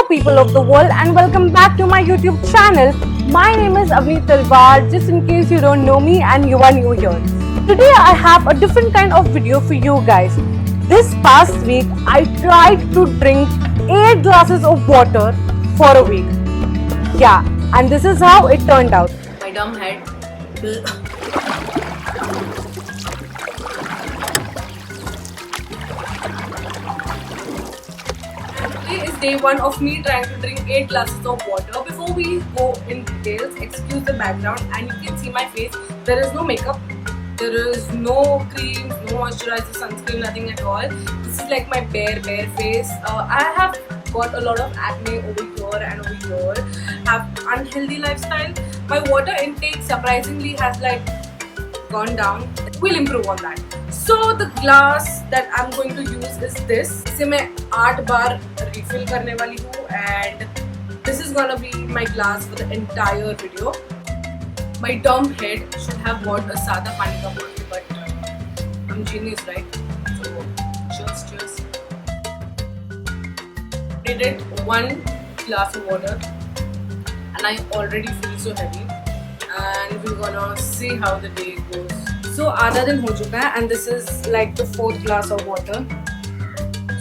people of the world, and welcome back to my YouTube channel. My name is Avneet Talwar, just in case you don't know me and you are new here. Today I have a different kind of video for you guys. This past week I tried to drink 8 glasses of water for a week. Yeah, and this is how it turned out. My dumb head. Today is day one of me trying to drink 8 glasses of water. Before we go in details, excuse the background, and you can see my face. There is no makeup, there is no cream, no moisturizer, sunscreen, nothing at all. This is like my bare face. I have got a lot of acne over here and over here. Have unhealthy lifestyle. My water intake surprisingly has like gone down. We'll improve on that. So the glass that I'm going to use is this. इसे मैं 8 बार refill करने वाली हूँ, and this is gonna be my glass for the entire video. My dumb head should have bought a सादा पानी का bottle, but I'm genius, right? So cheers. Did it 1 glass of water, and I already feel so heavy. And we're gonna see how the day goes. So आधा दिन हो चुका है, and this is like the 4th glass of water.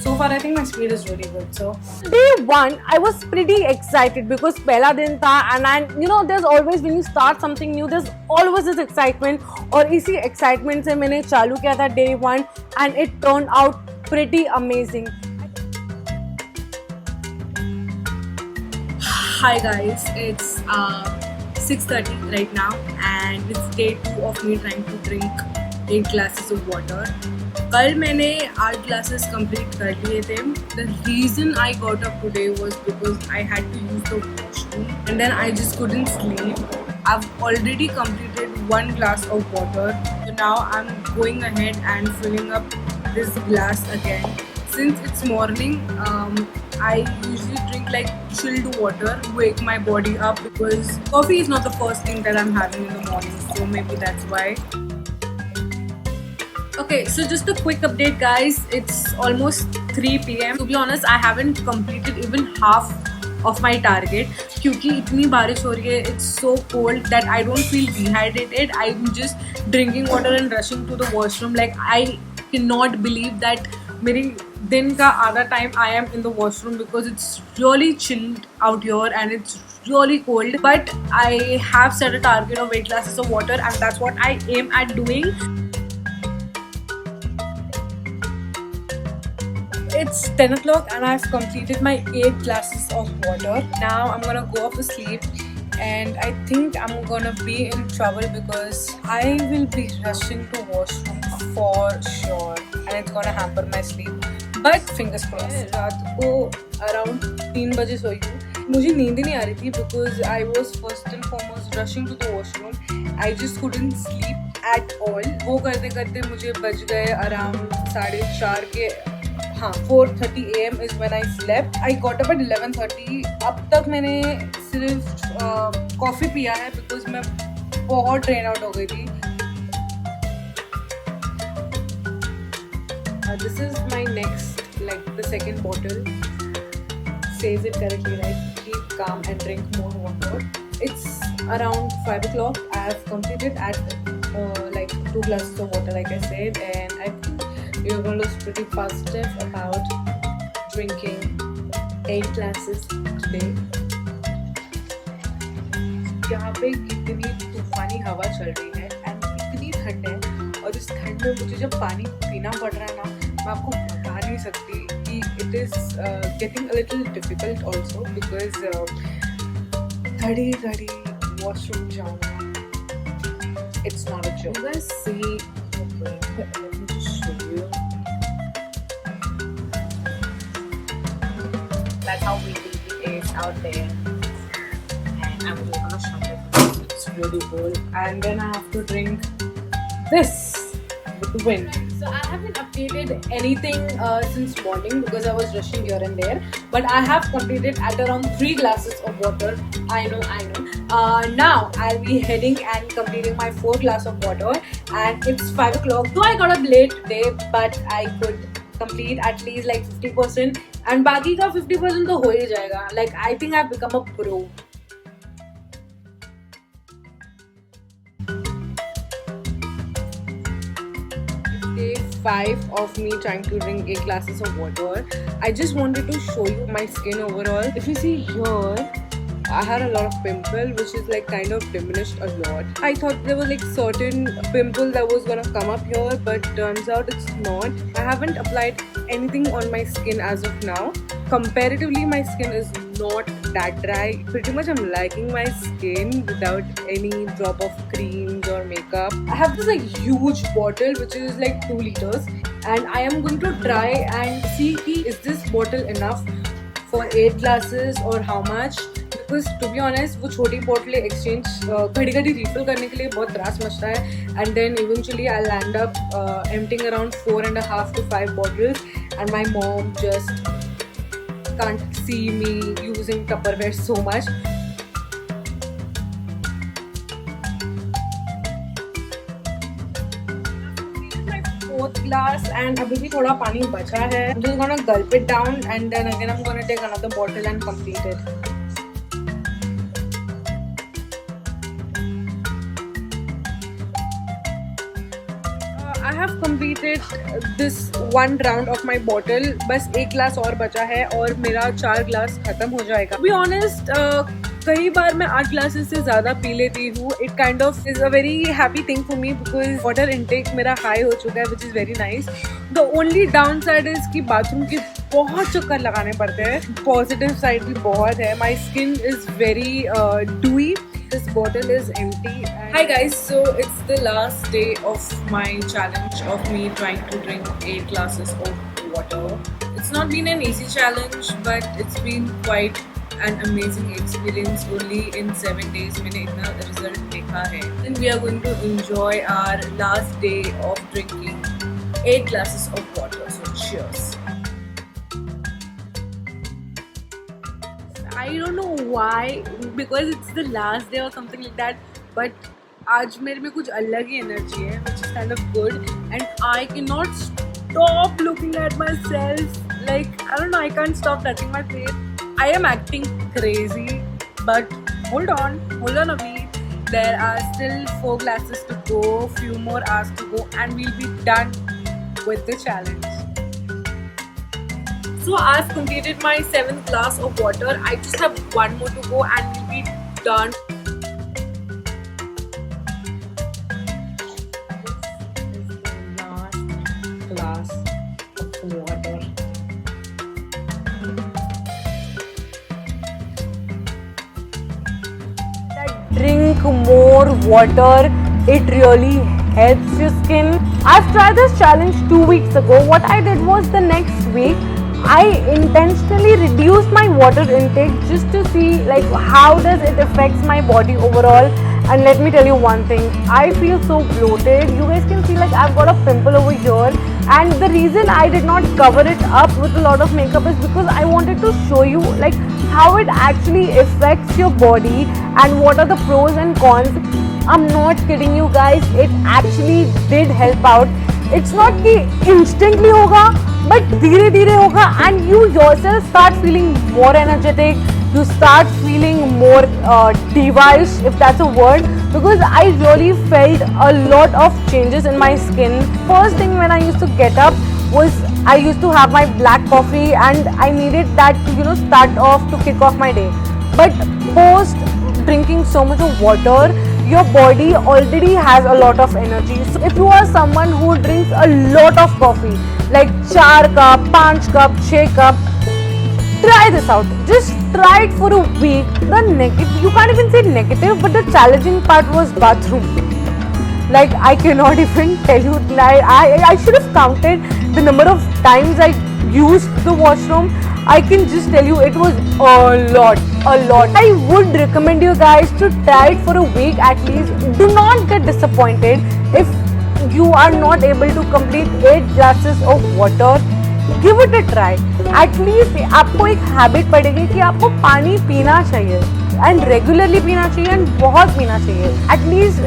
So far I think my speed is really good. So Day one, I was pretty excited because पहला दिन था, and you know there's always when you start something new, there's always this excitement. और इसी excitement से मैंने चालू किया था day one, and it turned out pretty amazing. Hi guys, it's 6:30 right now, and it's day 2 of me trying to drink 8 glasses of water. कल मैंने 8 glasses complete कर लिए थे. The reason I got up today was because I had to use the washroom, and then I just couldn't sleep. I've already completed 1 glass of water, so now I'm going ahead and filling up this glass again. Since it's morning, I usually drink like chilled water, wake my body up, because coffee is not the first thing that I'm having in the morning, so maybe that's why. Okay, so just a quick update guys, it's almost 3 PM. To be honest, I haven't completed even half of my target क्योंकि इतनी बारिश हो रही है. It's so cold that I don't feel dehydrated. I'm just drinking water and rushing to the washroom. Like I cannot believe that मेरी दिन का आधा time I am in the washroom because it's really chilled out here and it's really cold. But I have set a target of 8 glasses of water, and that's what I aim at doing. It's 10 o'clock and I've completed my 8 glasses of water. Now I'm gonna go off to sleep, and I think I'm gonna be in trouble because I will be rushing to washroom for sure, and it's gonna hamper my sleep. But fingers crossed. रात को around 3 बजे सोई हूँ. मुझे नींद ही नहीं आ रही थी because I was first and foremost rushing to the washroom. I just couldn't sleep at all. वो करते करते मुझे बज गए around 4:30 के. हाँ, 4:30 AM is when I slept. I got up at 11:30. अब तक मैंने सिर्फ कॉफ़ी पिया है because मैं बहुत ड्रेन आउट हो गई थी. This is my next, like the second bottle. Says it correctly, right? Keep calm and drink more water. It's around 5 o'clock. I have completed at like 2 glasses of water, like I said, and I think you're going to look pretty positive about drinking 8 glasses today. यहाँ पे इतनी तूफानी हवा चल रही है and इतनी ठंड है, और इस ठंड में मुझे जब पानी पीना पड़ रहा है ना, मैं आपको बता नहीं सकती कि it is getting a little difficult also because घड़ी washroom जाऊँगा. It's not a joke. You guys see, let me just show you. That's how windy it is out there, and I'm just gonna shut it because it's really cold. And then I have to drink this with the wind. So I haven't updated anything since morning because I was rushing here and there. But I have completed at around 3 glasses of water. I know. Now I'll be heading and completing my 4th glass of water, and it's 5 o'clock. So I got up late today, but I could complete at least like 50%, and बाकी का 50% तो हो ही जाएगा. Like I think I've become a pro. Day 5 of me trying to drink 8 glasses of water. I just wanted to show you my skin overall. If you see here, I had a lot of pimple, which is like kind of diminished a lot. I thought there was like certain pimple that was gonna come up here, but turns out it's not. I haven't applied anything on my skin as of now. Comparatively, my skin is not that dry. Pretty much I'm liking my skin without any drop of creams or makeup. I have this like huge bottle which is like 2 liters, and I am going to try and see is this bottle enough for 8 glasses or how much. Because to be honest, वो छोटी bottle exchange घड़ी घड़ी refill करने के लिए बहुत त्रास मचता है, and then eventually I'll end up emptying around 4.5 to 5 bottles, and my mom just can't see me using Tupperware so much. My 4th glass, and अभी भी थोड़ा पानी बचा है. I'm just gonna gulp it down, and then again I'm gonna take another bottle and complete it. I have completed this one round of my bottle. बस 1 glass और बचा है और मेरा 4 ग्लास खत्म हो जाएगा. To be honest, कई बार मैं 8 ग्लासेस से ज़्यादा पी लेती हूँ. It kind of is a very happy thing for me because water intake मेरा high हो चुका है, which is very nice. The only downside is कि बाथरूम के बहुत चक्कर लगाने पड़ते हैं. Positive side भी बहुत है. My skin is very dewy. This bottle is empty. Hi guys, so it's the last day of my challenge of me trying to drink 8 glasses of water. It's not been an easy challenge, but it's been quite an amazing experience. Only in 7 days मैंने इतना result देखा है. And we are going to enjoy our last day of drinking 8 glasses of water. So cheers. I don't know why, because it's the last day or something like that, but आज मेरे में कुछ अलग ही energy है, which is kind of good, and I cannot stop looking at myself. Like, I don't know, I can't stop touching my face. I am acting crazy, but hold on a bit. There are still 4 glasses to go, few more hours to go, and we'll be done with the challenge. So I've completed my 7th glass of water. I just have one more to go and we'll be done. This is the last glass of water. Drink more water. It really helps your skin. I've tried this challenge 2 weeks ago. What I did was the next week I intentionally reduced my water intake just to see like how does it affects my body overall. And let me tell you one thing, I feel so bloated. You guys can see like I've got a pimple over here, and the reason I did not cover it up with a lot of makeup is because I wanted to show you like how it actually affects your body and what are the pros and cons. I'm not kidding you guys, it actually did help out. It's not कि instantly होगा, but धीरे धीरे होगा, and you yourself start feeling more energetic. You start feeling more diva-ish, if that's a word, because I really felt a lot of changes in my skin. First thing when I used to get up was I used to have my black coffee, and I needed that to start off to kick off my day. But post drinking so much of water, your body already has a lot of energy. So if you are someone who drinks a lot of coffee, like 4 cup, 5 cup, 6 cup, try this out. Just try it for a week. The negative, you can't even say negative, but the challenging part was bathroom. Like I cannot even tell you. I should have counted the number of times I used the washroom. I can just tell you it was a lot. I would recommend you guys to try it for a week at least. Do not get disappointed if you are not able to complete 8 glasses of water. Give it a try. At least आपको एक habit पड़ेगी कि आपको पानी पीना चाहिए, and regularly पीना चाहिए, and बहुत पीना चाहिए. At least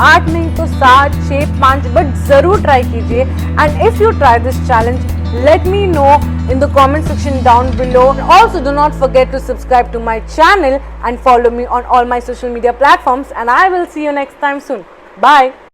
8 नहीं तो 7, 6, 5, but ज़रूर try कीजिए. And if you try this challenge, let me know in the comment section down below. Also, do not forget to subscribe to my channel and follow me on all my social media platforms, and I will see you next time soon. Bye.